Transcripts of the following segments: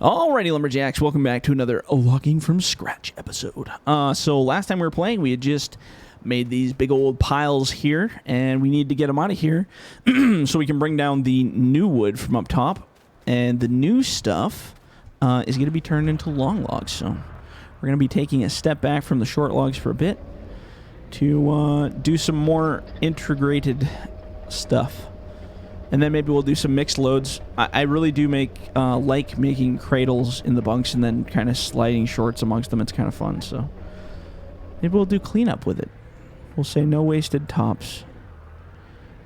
Alrighty, Lumberjacks, welcome back to another Logging from Scratch episode. So last time we were playing, we had just made these big old piles here, and we need to get them out of here so we can bring down the new wood from up top. And the new stuff is going to be turned into long logs. So we're going to be taking a step back from the short logs for a bit to do some more integrated stuff. And then maybe we'll do some mixed loads. I really do like making cradles in the bunks and then kind of sliding shorts amongst them. It's kind of fun, so maybe we'll do cleanup with it. We'll say no wasted tops.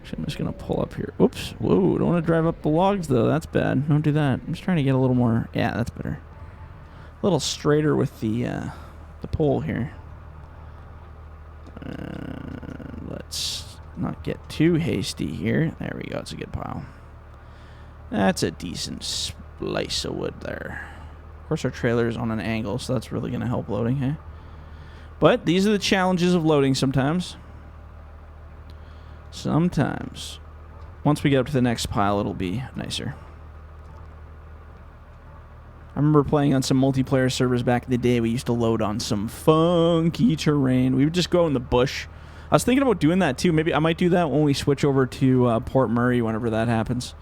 Actually, I'm just going to pull up here. Oops. Whoa, don't want to drive up the logs, though. That's bad. Don't do that. I'm just trying to get a little more... Yeah, that's better. A little straighter with the pole here. Let's... not get too hasty here. There we go. It's a good pile. That's a decent slice of wood there. Of course, our trailer is on an angle, so that's really going to help loading, hey? But these are the challenges of loading sometimes. Sometimes. Once we get up to the next pile, it'll be nicer. I remember playing on some multiplayer servers back in the day. We used to load on some funky terrain. We would just go in the bush. I was thinking about doing that too. Maybe I might do that when we switch over to Port Murray, whenever that happens.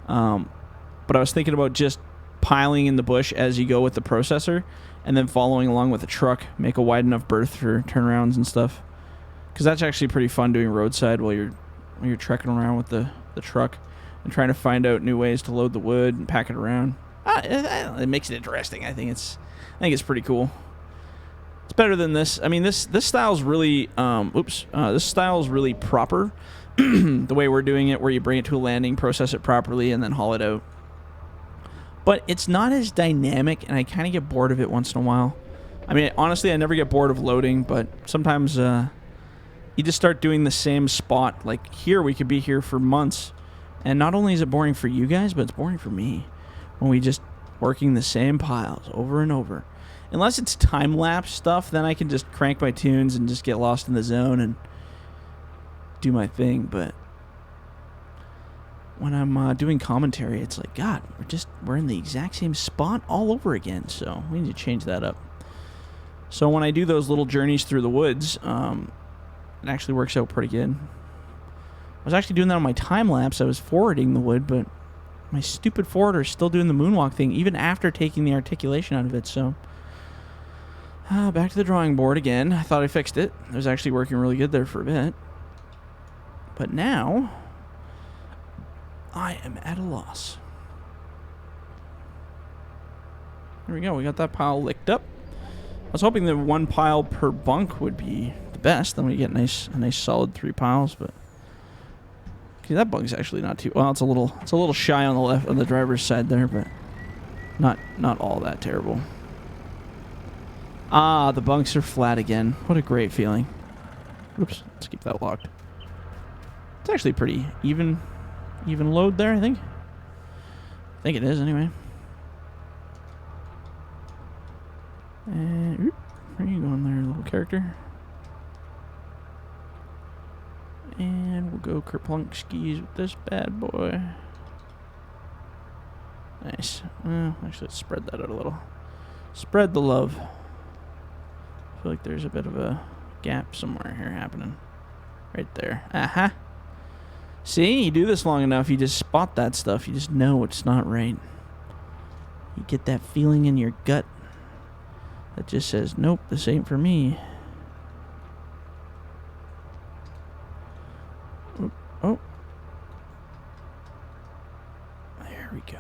But I was thinking about just piling in the bush as you go with the processor, and then following along with the truck. Make a wide enough berth for turnarounds and stuff. Because that's actually pretty fun doing roadside while you're trekking around with the truck and trying to find out new ways to load the wood and pack it around. It makes it interesting. I think it's pretty cool. It's better than this. I mean, this style's really, this style's really proper. The way we're doing it, where you bring it to a landing, process it properly, and then haul it out. But it's not as dynamic, and I kind of get bored of it once in a while. I mean, honestly, I never get bored of loading, but sometimes you just start doing the same spot. Like here, we could be here for months, and not only is it boring for you guys, but it's boring for me when we just working the same piles over and over. Unless it's time-lapse stuff, then I can just crank my tunes and just get lost in the zone and do my thing. But when I'm doing commentary, it's like, God, we're in the exact same spot all over again. So we need to change that up. So when I do those little journeys through the woods, it actually works out pretty good. I was actually doing that on my time-lapse. I was forwarding the wood, but my stupid forwarder is still doing the moonwalk thing, even after taking the articulation out of it, so... back to the drawing board again. I thought I fixed it. It was actually working really good there for a bit. But now, I am at a loss. There we go. We got that pile licked up. I was hoping that one pile per bunk would be the best. Then we get a nice solid 3 piles. But okay, that bunk's actually not too well. It's a little shy on the left on the driver's side there, but not all that terrible. Ah, the bunks are flat again. What a great feeling. Oops, let's keep that locked. It's actually pretty even load there, I think. I think it is, anyway. And, where are you going there, little character? And we'll go kerplunk skis with this bad boy. Nice. Well, actually, let's spread that out a little. Spread the love. I feel like there's a bit of a gap somewhere here happening. Right there. Aha. See, you do this long enough, you just spot that stuff. You just know it's not right. You get that feeling in your gut that just says, nope, this ain't for me. Oh. There we go.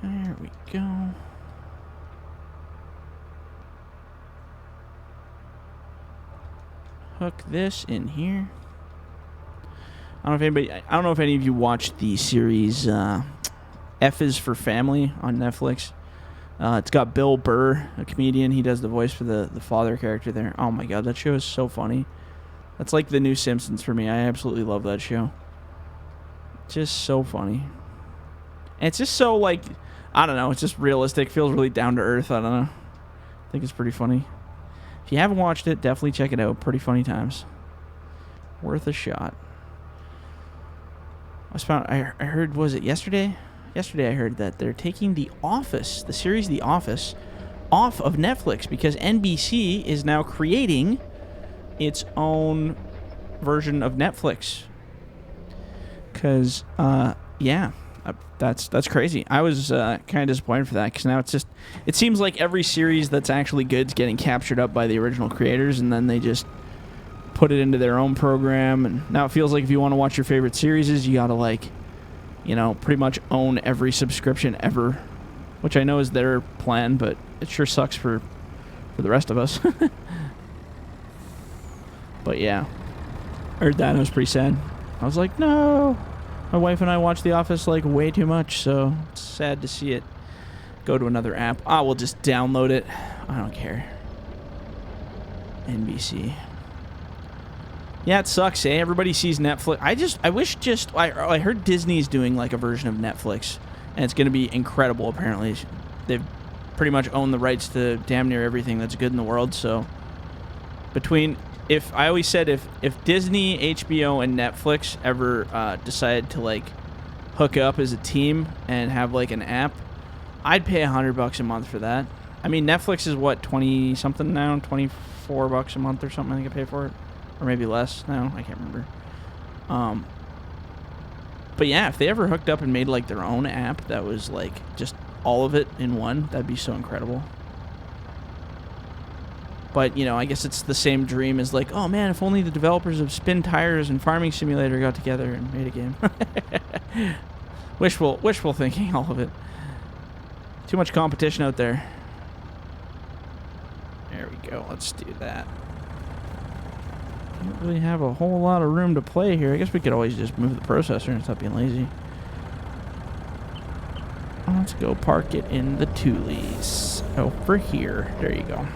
There we go. Hook this in here. I don't know if any of you watched the series F is for Family on Netflix. It's got Bill Burr, a comedian. He does the voice for the father character there. Oh my God, that show is so funny. That's like the new Simpsons for me. I absolutely love that show. Just so funny. And it's just so, like, I don't know, it's just realistic. Feels really down to earth. I don't know. I think it's pretty funny. If you haven't watched it, definitely check it out. Pretty funny times. Worth a shot. I heard, was it yesterday? yesterday I heard that they're taking The Office, the series The Office, off of Netflix because NBC is now creating its own version of Netflix. Because, yeah, that's crazy. I was kind of disappointed for that because now it seems like every series that's actually good is getting captured up by the original creators, and then they just put it into their own program. And now it feels like if you want to watch your favorite series, you got to, like, you know, pretty much own every subscription ever, which I know is their plan, but it sure sucks for the rest of us. But yeah, I heard that and I was pretty sad. I was like, no. My wife and I watch The Office like way too much, so it's sad to see it go to another app. I will just download it. I don't care. NBC. Yeah, it sucks, eh? Everybody sees Netflix. I heard Disney's doing like a version of Netflix, and it's going to be incredible, apparently. They've pretty much owned the rights to damn near everything that's good in the world, so I always said if Disney, HBO, and Netflix ever decided to like hook up as a team and have like an app, I'd pay $100 a month for that. I mean, Netflix is what, 20 something now, $24 a month or something. I think I pay for it, or maybe less now. I can't remember. But yeah, if they ever hooked up and made like their own app that was like just all of it in one, that'd be so incredible. But, you know, I guess it's the same dream as like, oh man, if only the developers of Spin Tires and Farming Simulator got together and made a game. Wishful thinking, all of it. Too much competition out there. There we go, let's do that. Don't really have a whole lot of room to play here. I guess we could always just move the processor and stop being lazy. Let's go park it in the Toolies. Over here. There you go.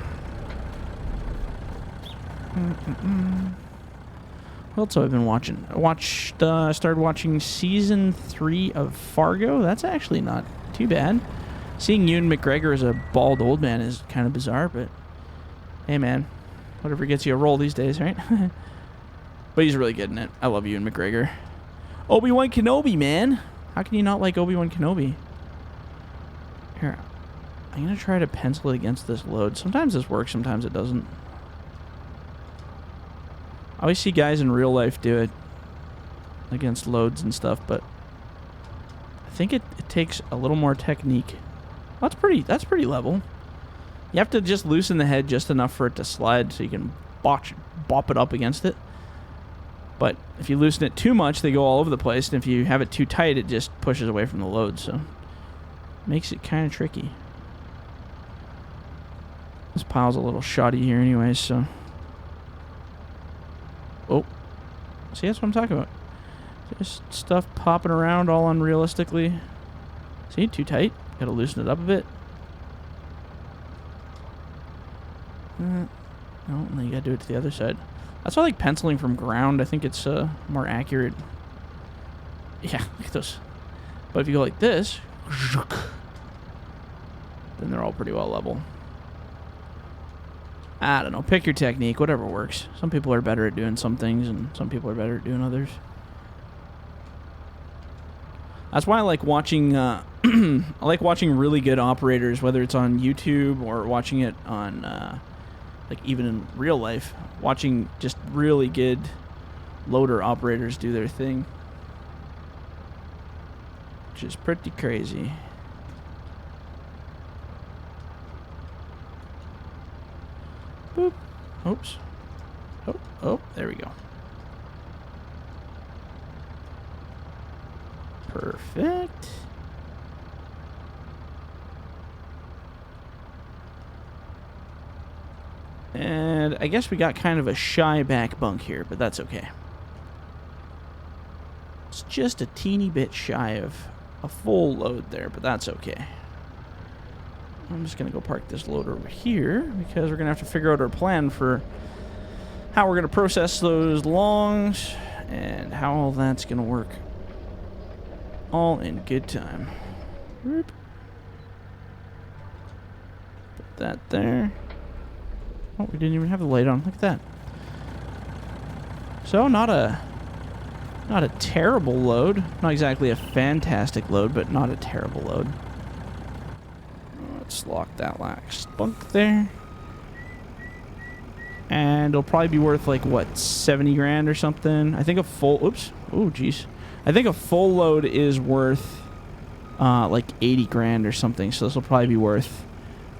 What else have I been watching? I started watching season 3 of Fargo. That's actually not too bad. Seeing Ewan McGregor as a bald old man is kind of bizarre, but hey man, whatever gets you a role these days, right? But he's really good in it. I love Ewan McGregor. Obi-Wan Kenobi, man. How can you not like Obi-Wan Kenobi? Here, I'm going to try to pencil it against this load. Sometimes this works, sometimes it doesn't. I always see guys in real life do it against loads and stuff, but I think it takes a little more technique. That's pretty level. You have to just loosen the head just enough for it to slide so you can bop it up against it. But if you loosen it too much, they go all over the place, and if you have it too tight, it just pushes away from the load, so it makes it kind of tricky. This pile's a little shoddy here anyways, so... Oh, see, that's what I'm talking about. Just stuff popping around all unrealistically. See, too tight. Gotta loosen it up a bit. No, and then you gotta do it to the other side. That's why I like penciling from ground. I think it's more accurate. Yeah, look at those. But if you go like this, then they're all pretty well level. I don't know. Pick your technique. Whatever works. Some people are better at doing some things, and some people are better at doing others. That's why I like watching. I like watching really good operators, whether it's on YouTube or watching it on, like even in real life. Watching just really good loader operators do their thing, which is pretty crazy. Boop. Oops. Oh, there we go. Perfect. And I guess we got kind of a shy back bunk here, but that's okay. It's just a teeny bit shy of a full load there, but that's okay. I'm just going to go park this loader over here because we're going to have to figure out our plan for how we're going to process those longs and how all that's going to work. All in good time. Put that there. Oh, we didn't even have the light on. Look at that. So, not a Not a terrible load. Not exactly a fantastic load, but not a terrible load. Let's lock that last bunk there. And it'll probably be worth like, what, 70 grand or something? I think a full... Oops. Oh, jeez. I think a full load is worth like 80 grand or something. So this will probably be worth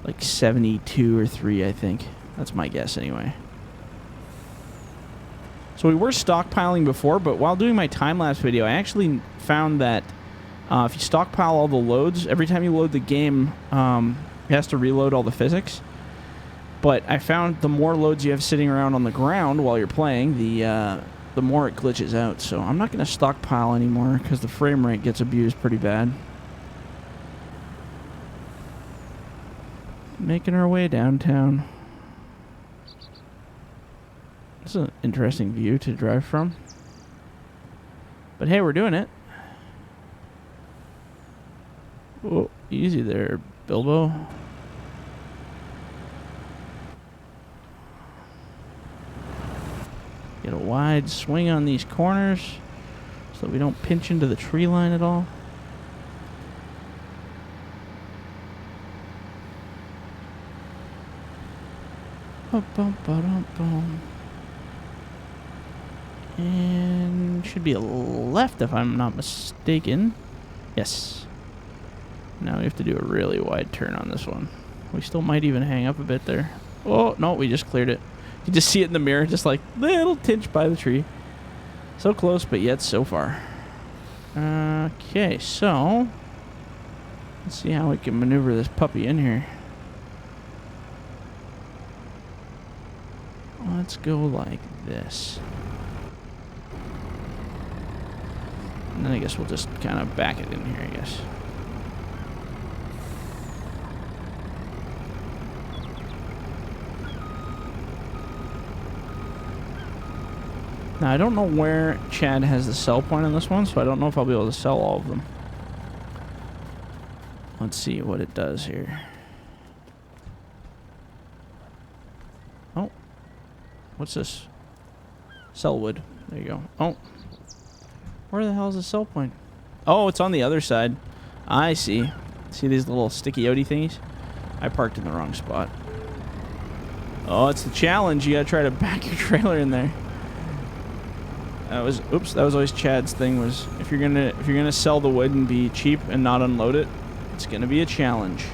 like 72 or 3, I think. That's my guess anyway. So we were stockpiling before, but while doing my time-lapse video, I actually found that if you stockpile all the loads, every time you load the game, it has to reload all the physics. But I found the more loads you have sitting around on the ground while you're playing, the more it glitches out. So I'm not going to stockpile anymore because the frame rate gets abused pretty bad. Making our way downtown. This is an interesting view to drive from. But hey, we're doing it. Whoa, easy there, Bilbo. Get a wide swing on these corners so we don't pinch into the tree line at all. And should be a left if I'm not mistaken. Yes. Now we have to do a really wide turn on this one. We still might even hang up a bit there. Oh, no, we just cleared it. You just see it in the mirror, just like little tinge by the tree. So close, but yet so far. Okay, so let's see how we can maneuver this puppy in here. Let's go like this. And then I guess we'll just kind of back it in here, I guess. Now, I don't know where Chad has the sell point on this one, so I don't know if I'll be able to sell all of them. Let's see what it does here. Oh. What's this? Sell wood. There you go. Oh. Where the hell is the sell point? Oh, it's on the other side. I see. See these little sticky outy thingies? I parked in the wrong spot. Oh, it's the challenge. You gotta try to back your trailer in there. That was always Chad's thing, was if you're gonna sell the wood and be cheap and not unload it, it's gonna be a challenge.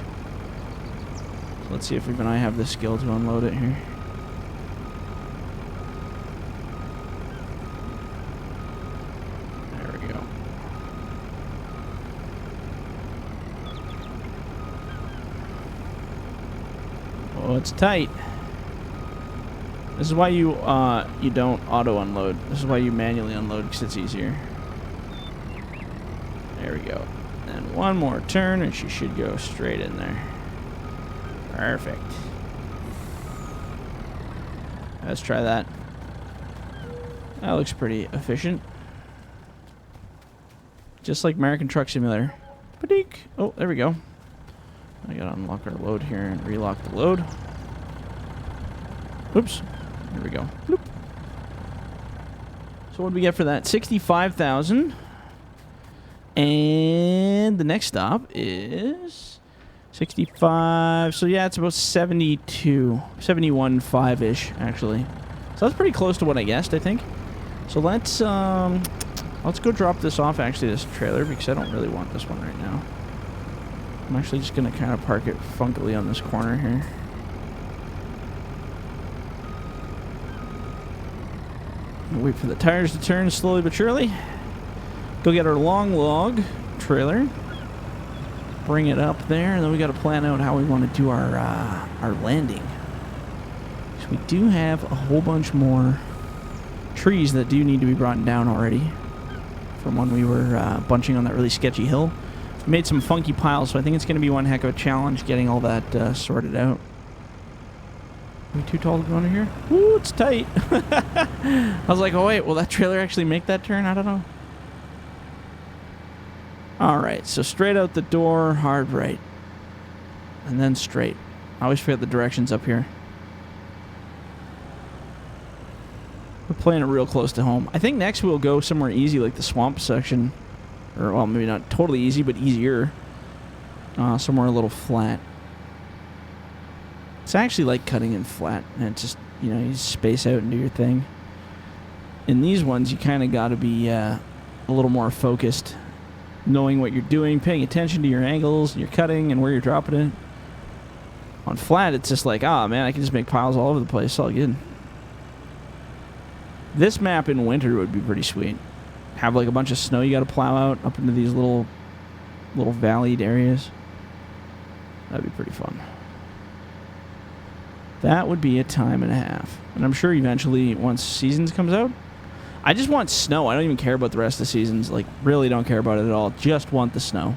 So let's see if even I have the skill to unload it here. There we go. Oh, it's tight. This is why you don't auto unload. This is why you manually unload, because it's easier. There we go. And one more turn and she should go straight in there. Perfect. Let's try that. That looks pretty efficient. Just like American Truck Simulator. Ba-deek. Oh, there we go. I gotta unlock our load here and relock the load. Oops. Here we go. Bloop. So what do we get for that? 65,000. And the next stop is 65. So yeah, it's about 72, 71.5-ish actually. So that's pretty close to what I guessed, I think. So let's go drop this off, actually, this trailer, because I don't really want this one right now. I'm actually just gonna kind of park it funkily on this corner here. Wait for the tires to turn slowly but surely. Go get our long log trailer. Bring it up there, and then we got to plan out how we want to do our landing. So we do have a whole bunch more trees that do need to be brought down already from when we were bunching on that really sketchy hill. We made some funky piles, so I think it's going to be one heck of a challenge getting all that sorted out. Are we too tall to go under here? Ooh, it's tight. I was like, oh wait, will that trailer actually make that turn? I don't know. Alright, so straight out the door, hard right. And then straight. I always forget the directions up here. Oops. playing it real close to home. I think next we'll go somewhere easy like the swamp section. Or, well, maybe not totally easy, but easier. Somewhere a little flat. It's actually like cutting in flat. And it's just, you know, you just space out and do your thing. In these ones, you kind of got to be a little more focused. Knowing what you're doing, paying attention to your angles, your cutting, and where you're dropping it. On flat, it's just like, ah, man, I can just make piles all over the place. It's all good. This map in winter would be pretty sweet. Have like a bunch of snow you got to plow out up into these little valleyed areas. That'd be pretty fun. That would be a time and a half. And I'm sure eventually, once Seasons comes out, I just want snow. I don't even care about the rest of the seasons. Like, really don't care about it at all. Just want the snow.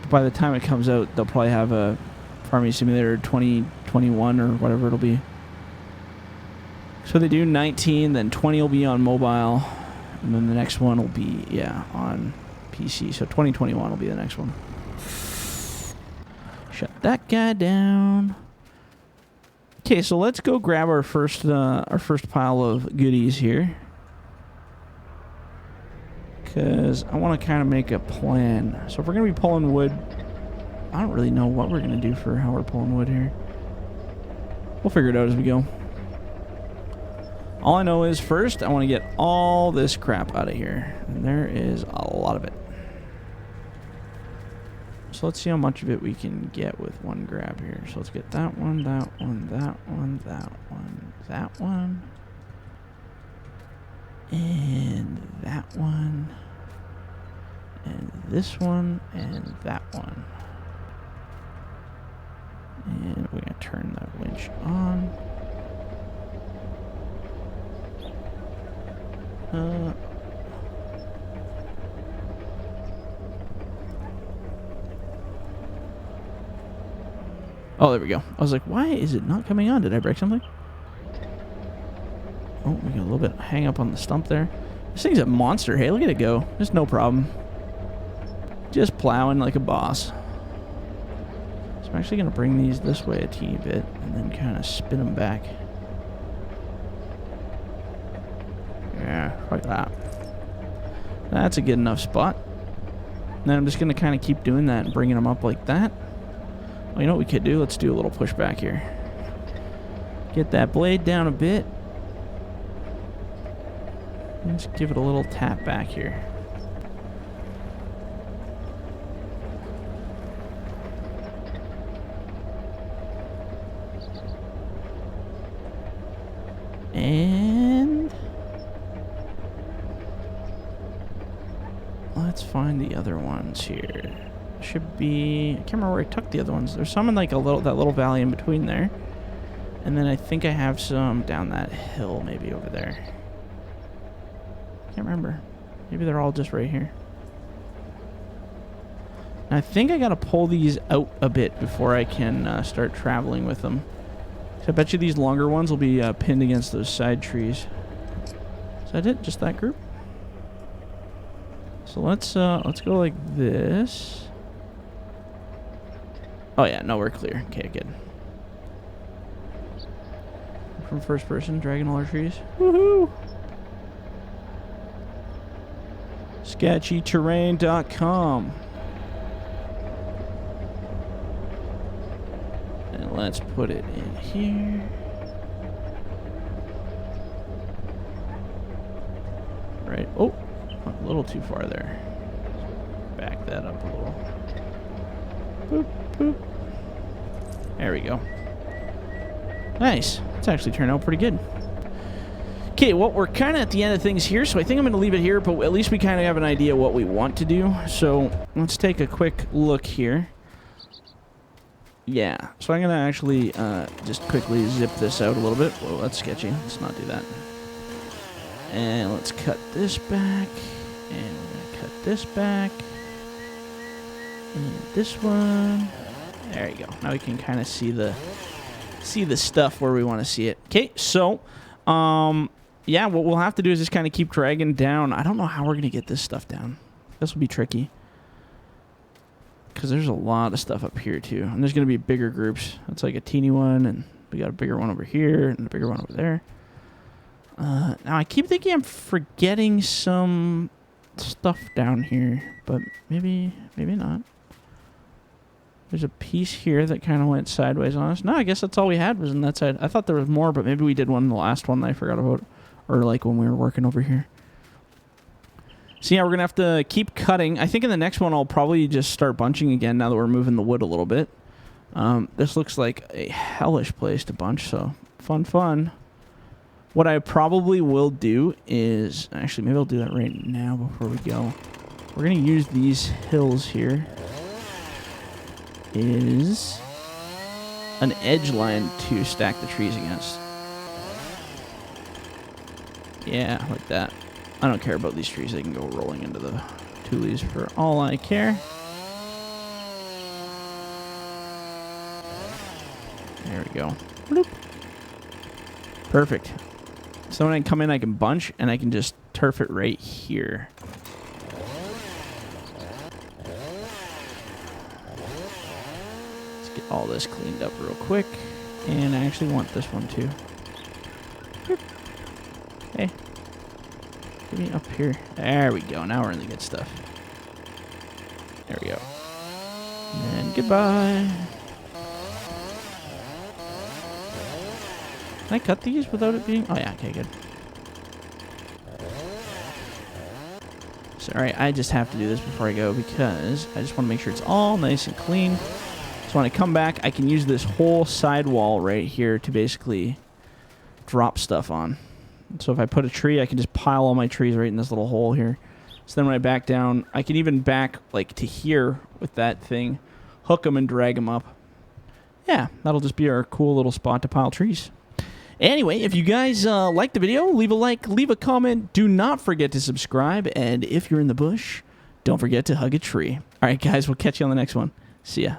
But by the time it comes out, they'll probably have a Farming Simulator 2021 or whatever it'll be. So they do 19, then 20 will be on mobile, and then the next one will be, yeah, on PC. So 2021 will be the next one. Shut that guy down. Okay, so let's go grab our first pile of goodies here. Because I want to kind of make a plan. So if we're going to be pulling wood, I don't really know what we're going to do for how we're pulling wood here. We'll figure it out as we go. All I know is first I want to get all this crap out of here. And there is a lot of it. So let's see how much of it we can get with one grab here. So let's get that one, that one, that one, that one, that one. And that one. And this one, and that one. And we're going to turn that winch on. Oh, there we go. I was like, why is it not coming on? Did I break something? Oh, we got a little bit hang up on the stump there. This thing's a monster. Hey, look at it go. Just no problem. Just plowing like a boss. So I'm actually going to bring these this way a teeny bit and then kind of spin them back. Yeah, like that. That's a good enough spot. And then I'm just going to kind of keep doing that and bringing them up like that. Well, you know what we could do? Let's do a little pushback here. Get that blade down a bit. And just give it a little tap back here. And let's find the other ones here. Should be, I can't remember where I tucked the other ones. There's some in like that little valley in between there. And then I think I have some down that hill maybe over there. Can't remember. Maybe they're all just right here. And I think I gotta pull these out a bit before I can start traveling with them. So I bet you these longer ones will be pinned against those side trees. Is that it? Just that group? So let's go like this. Oh yeah, no, we're clear. Okay, good. From first person, dragging all our trees. Woohoo! Sketchyterrain.com. And let's put it in here. Right. Oh, a little too far there. Back that up a little. Boop, boop. There we go. Nice. It's actually turned out pretty good. Okay, well, we're kind of at the end of things here, so I think I'm going to leave it here, but at least we kind of have an idea what we want to do. So let's take a quick look here. Yeah, so I'm going to actually just quickly zip this out a little bit. Whoa, that's sketchy. Let's not do that. And let's cut this back. And we're going to cut this back. And this one. There you go. Now we can kind of see the stuff where we want to see it. Okay, so yeah, what we'll have to do is just kind of keep dragging down. I don't know how we're going to get this stuff down. This will be tricky. Because there's a lot of stuff up here, too. And there's going to be bigger groups. That's like a teeny one, and we got a bigger one over here, and a bigger one over there. Now I keep thinking I'm forgetting some stuff down here, but maybe not. There's a piece here that kind of went sideways on us. No, I guess that's all we had was on that side. I thought there was more, but maybe we did one in the last one that I forgot about. Or like when we were working over here. So yeah, we're going to have to keep cutting. I think in the next one I'll probably just start bunching again now that we're moving the wood a little bit. This looks like a hellish place to bunch, so fun. What I probably will do is... Actually, maybe I'll do that right now before we go. We're going to use these hills here. Is an edge line to stack the trees against. Yeah, like that. I don't care about these trees. They can go rolling into the tulies for all I care. There we go. Bloop. Perfect. So when I come in, I can bunch, and I can just turf it right here. Let's get all this cleaned up real quick. And I actually want this one, too. Hey. Get me up here. There we go. Now we're in the good stuff. There we go. And goodbye. Can I cut these without it being... Oh, yeah. Okay, good. Sorry, I just have to do this before I go because I just want to make sure it's all nice and clean. So when I come back, I can use this whole sidewall right here to basically drop stuff on. So if I put a tree, I can just pile all my trees right in this little hole here. So then when I back down, I can even back like to here with that thing, hook them and drag them up. Yeah, that'll just be our cool little spot to pile trees. Anyway, if you guys liked the video, leave a like, leave a comment. Do not forget to subscribe. And if you're in the bush, don't forget to hug a tree. All right, guys, we'll catch you on the next one. See ya.